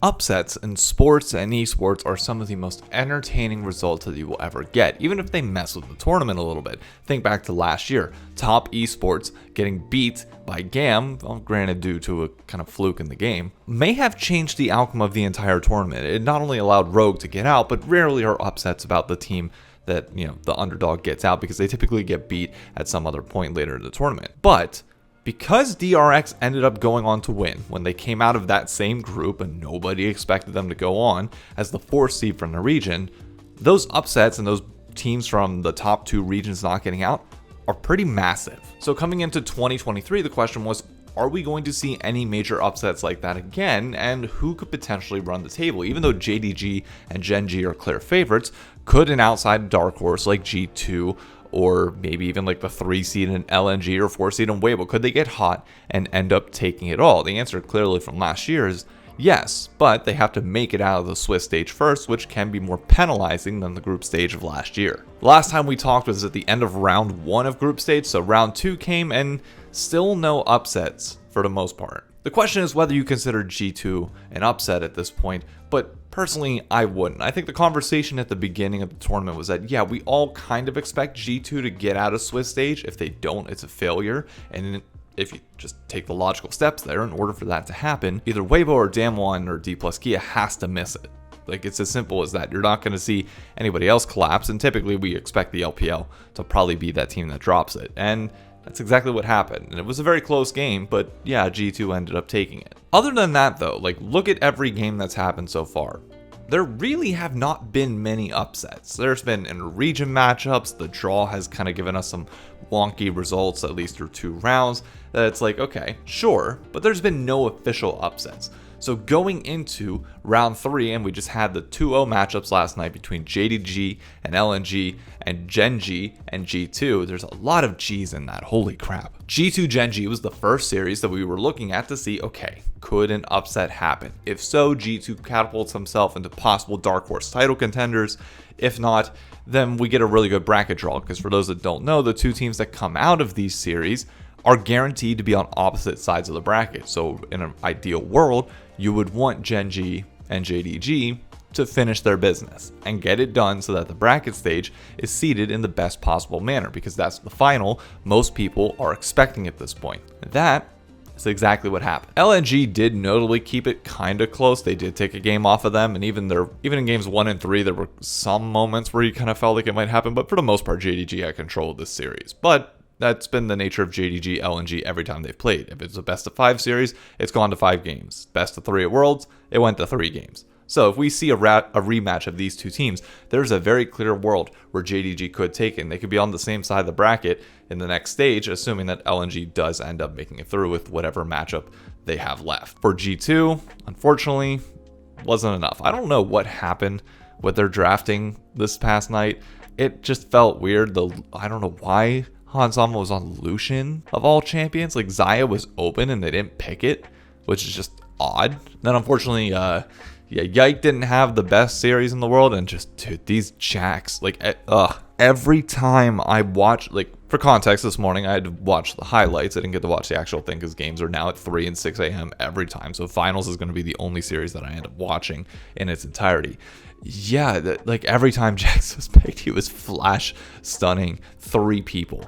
Upsets in sports and esports are some of the most entertaining results that you will ever get, even if they mess with the tournament a little bit. Think back to last year, top esports getting beat by GAM, well, granted due to a kind of fluke in the game, may have changed the outcome of the entire tournament. It not only allowed Rogue to get out, but rarely are upsets about the team that, the underdog gets out, because they typically get beat at some other point later in the tournament. But because DRX ended up going on to win when they came out of that same group and nobody expected them to go on as the 4th seed from the region, those upsets and those teams from the top 2 regions not getting out are pretty massive. So coming into 2023, the question was, are we going to see any major upsets like that again, and who could potentially run the table? Even though JDG and Gen G are clear favorites, could an outside dark horse like G2 or maybe even like the 3 seed in LNG or 4 seed in Weibo, could they get hot and end up taking it all? The answer clearly from last year is yes, but they have to make it out of the Swiss stage first, which can be more penalizing than the group stage of last year. Last time we talked was at the end of round 1 of group stage, so round 2 came and still no upsets for the most part. The question is whether you consider G2 an upset at this point, but personally, I wouldn't. I think the conversation at the beginning of the tournament was that, yeah, we all kind of expect G2 to get out of Swiss stage. If they don't, it's a failure. And if you just take the logical steps there, in order for that to happen, either Weibo or Damwon or D plus Kia has to miss it. Like, it's as simple as that. You're not going to see anybody else collapse, and typically we expect the LPL to probably be that team that drops it. And that's exactly what happened, and it was a very close game, but yeah, G2 ended up taking it. Other than that though, like, look at every game that's happened so far. There really have not been many upsets. There's been in region matchups, the draw has kind of given us some wonky results, at least through 2 rounds, that it's like, okay, sure, but there's been no official upsets. So going into round 3, and we just had the 2-0 matchups last night between JDG and LNG and Gen G and G2. There's a lot of G's in that, holy crap. G2 Gen G was the first series that we were looking at to see, okay, could an upset happen? If so, G2 catapults himself into possible dark horse title contenders. If not, then we get a really good bracket draw, because for those that don't know, the 2 teams that come out of these series are guaranteed to be on opposite sides of the bracket. So in an ideal world, you would want Gen G and JDG to finish their business and get it done so that the bracket stage is seeded in the best possible manner, because that's the final most people are expecting at this point. That is exactly what happened. LNG did notably keep it kind of close. They did take a game off of them, and even in games 1 and 3, there were some moments where you kind of felt like it might happen, but for the most part, JDG had control of this series. But that's been the nature of JDG, LNG every time they've played. If it's a best of 5 series, it's gone to 5 games. Best of 3 at Worlds, it went to 3 games. So if we see a rematch of these 2 teams, there's a very clear world where JDG could take it, and they could be on the same side of the bracket in the next stage, assuming that LNG does end up making it through with whatever matchup they have left. For G2, unfortunately, wasn't enough. I don't know what happened with their drafting this past night. It just felt weird. I don't know why Hanzama was on Lucian of all champions. Like, Xayah was open and they didn't pick it, which is just odd. Then unfortunately, Yike didn't have the best series in the world, and just, dude, these Jacks, like, every time I watch, like, for context, this morning I had to watch the highlights. I didn't get to watch the actual thing because games are now at 3 and 6 a.m. every time. So finals is going to be the only series that I end up watching in its entirety. Yeah, like, every time Jax was picked, he was flash stunning 3 people.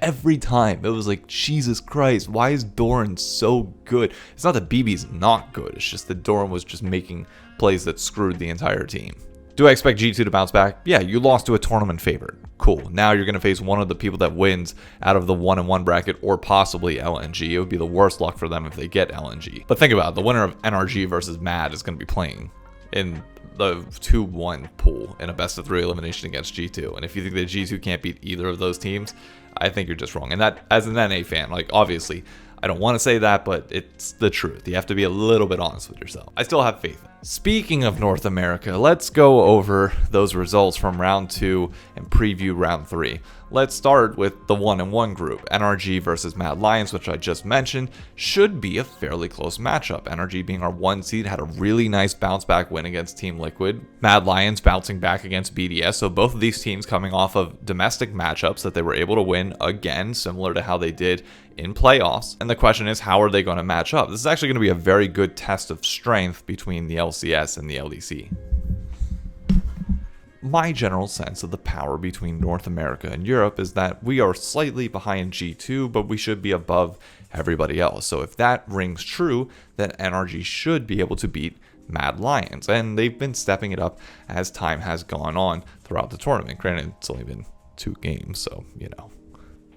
Every time. It was like, Jesus Christ, why is Doran so good? It's not that BB's not good, it's just that Doran was just making plays that screwed the entire team. Do I expect G2 to bounce back? Yeah, you lost to a tournament favorite. Cool. Now you're going to face one of the people that wins out of the 1-1 bracket, or possibly LNG. It would be the worst luck for them if they get LNG. But think about it, the winner of NRG versus MAD is going to be playing in the 2-1 pool in a best of 3 elimination against G2. And if you think that G2 can't beat either of those teams, I think you're just wrong. And that, as an NA fan, like, obviously, I don't want to say that, but it's the truth. You have to be a little bit honest with yourself. I still have faith. Speaking of North America, let's go over those results from round 2 and preview round 3. Let's start with the 1-1 group. NRG versus Mad Lions, which I just mentioned, should be a fairly close matchup. NRG, being our 1 seed, had a really nice bounce back win against Team Liquid. Mad Lions bouncing back against BDS. So both of these teams coming off of domestic matchups that they were able to win again, similar to how they did in playoffs. And the question is, how are they going to match up? This is actually going to be a very good test of strength between the LCS and the LEC. My general sense of the power between North America and Europe is that we are slightly behind G2, but we should be above everybody else. So if that rings true, then NRG should be able to beat Mad Lions, and they've been stepping it up as time has gone on throughout the tournament. Granted, it's only been 2 games, so,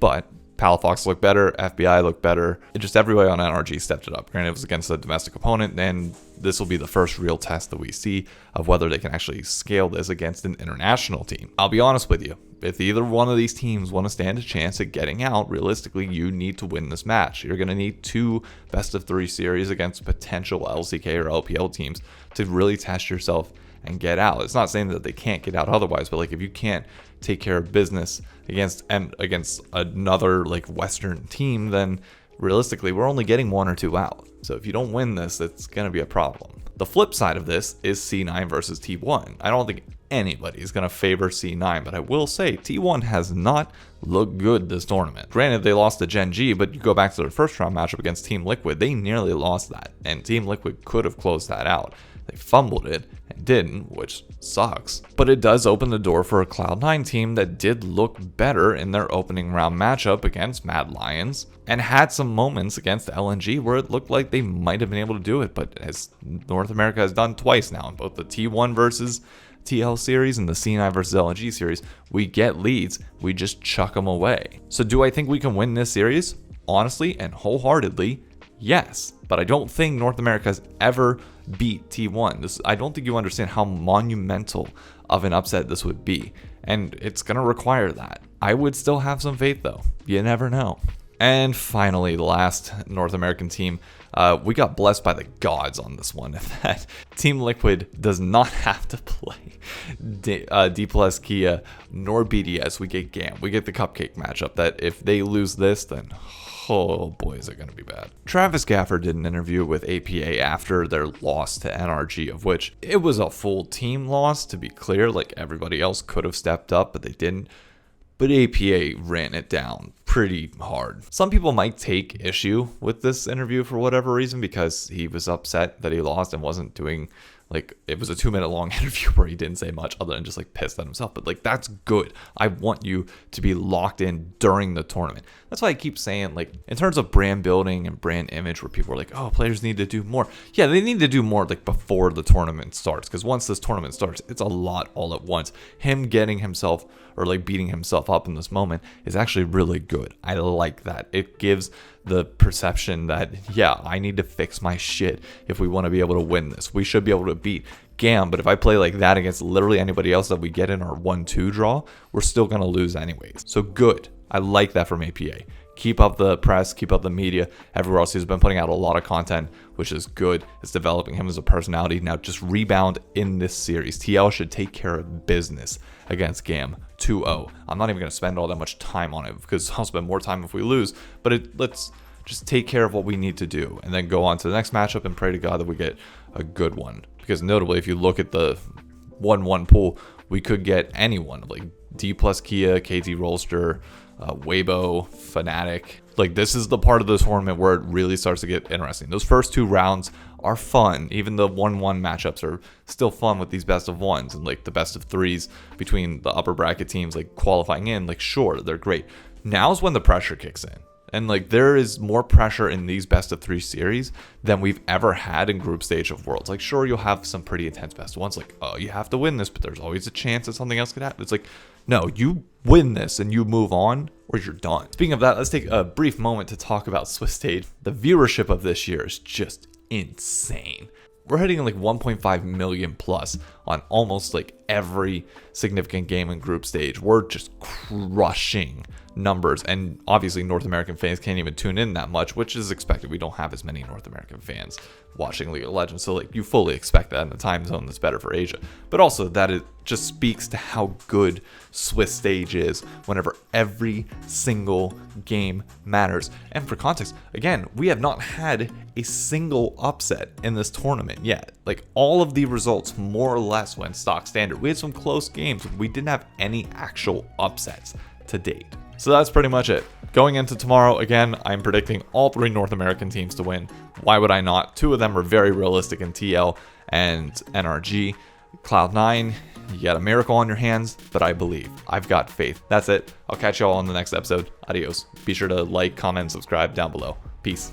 but Palafox looked better, FBI looked better. Just everybody on NRG stepped it up. Granted, it was against a domestic opponent, and this will be the first real test that we see of whether they can actually scale this against an international team. I'll be honest with you. If either one of these teams want to stand a chance at getting out, realistically, you need to win this match. You're going to need 2 best-of-3 series against potential LCK or LPL teams to really test yourself and get out. It's not saying that they can't get out otherwise, but if you can't take care of business against another Western team, then realistically we're only getting 1 or 2 out. So if you don't win this, it's going to be a problem. The flip side of this is C9 versus T1. I don't think anybody is going to favor C9, but I will say T1 has not looked good this tournament. Granted, they lost to Gen G, but you go back to their first round matchup against Team Liquid, they nearly lost that, and Team Liquid could have closed that out. They fumbled it and didn't, which sucks. But it does open the door for a Cloud9 team that did look better in their opening round matchup against Mad Lions and had some moments against LNG where it looked like they might have been able to do it. But as North America has done twice now in both the T1 versus TL series and the C9 versus LNG series, we get leads, we just chuck them away. So do I think we can win this series? Honestly and wholeheartedly, yes. But I don't think North America has ever beat T1. I don't think you understand how monumental of an upset this would be, and it's going to require that. I would still have some faith though. You never know. And finally, the last North American team, we got blessed by the gods on this one. That Team Liquid does not have to play D plus Kia nor BDS. We get GAM. We get the cupcake matchup that if they lose this, then oh boy, is it going to be bad. Travis Gaffer did an interview with APA after their loss to NRG, of which it was a full team loss, to be clear. Everybody else could have stepped up, but they didn't. But APA ran it down pretty hard. Some people might take issue with this interview for whatever reason, because he was upset that he lost and wasn't doing, it was a 2-minute long interview where he didn't say much other than just pissed at himself. But that's good. I want you to be locked in during the tournament. That's why I keep saying, in terms of brand building and brand image, where people are oh, players need to do more. Yeah, they need to do more before the tournament starts, because once this tournament starts, it's a lot all at once. Him getting himself or beating himself up in this moment is actually really good. I like that. It gives the perception that, yeah, I need to fix my shit if we want to be able to win this. We should be able to beat GAM, but if I play like that against literally anybody else that we get in our 1-2 draw, we're still going to lose anyways. So good. I like that from APA. Keep up the press, keep up the media. Everywhere else, he's been putting out a lot of content, which is good. It's developing him as a personality. Now just rebound in this series. TL should take care of business against GAM 2-0. I'm not even going to spend all that much time on it, because I'll spend more time if we lose, but let's just take care of what we need to do and then go on to the next matchup and pray to God that we get a good one. Because notably, if you look at the 1-1 pool, we could get anyone D plus Kia, KT Rolster, Weibo, Fnatic. This is the part of the tournament where it really starts to get interesting. Those first 2 rounds are fun. Even the 1-1 matchups are still fun with these best of ones and the best of 3s between the upper bracket teams qualifying in. Sure, they're great. Now's when the pressure kicks in. And there is more pressure in these best of 3 series than we've ever had in group stage of Worlds. Sure, you'll have some pretty intense best of ones, oh, you have to win this, but there's always a chance that something else could happen. It's no, you win this and you move on, or you're done. Speaking of that, let's take a brief moment to talk about Swiss Stage. The viewership of this year is just insane. We're hitting 1.5 million plus on almost every significant game in group stage. We're just crushing numbers, and obviously North American fans can't even tune in that much, which is expected. We don't have as many North American fans watching League of Legends, so you fully expect that in the time zone that's better for Asia. But also that it just speaks to how good Swiss Stage is whenever every single game matters. And for context, again, we have not had a single upset in this tournament yet. All of the results more or less went stock standard. We had some close games. We didn't have any actual upsets to date. So that's pretty much it. Going into tomorrow, again, I'm predicting all 3 North American teams to win. Why would I not? 2 of them are very realistic in TL, and NRG. Cloud9, you got a miracle on your hands, but I believe. I've got faith. That's it. I'll catch y'all on the next episode. Adios. Be sure to like, comment, and subscribe down below. Peace.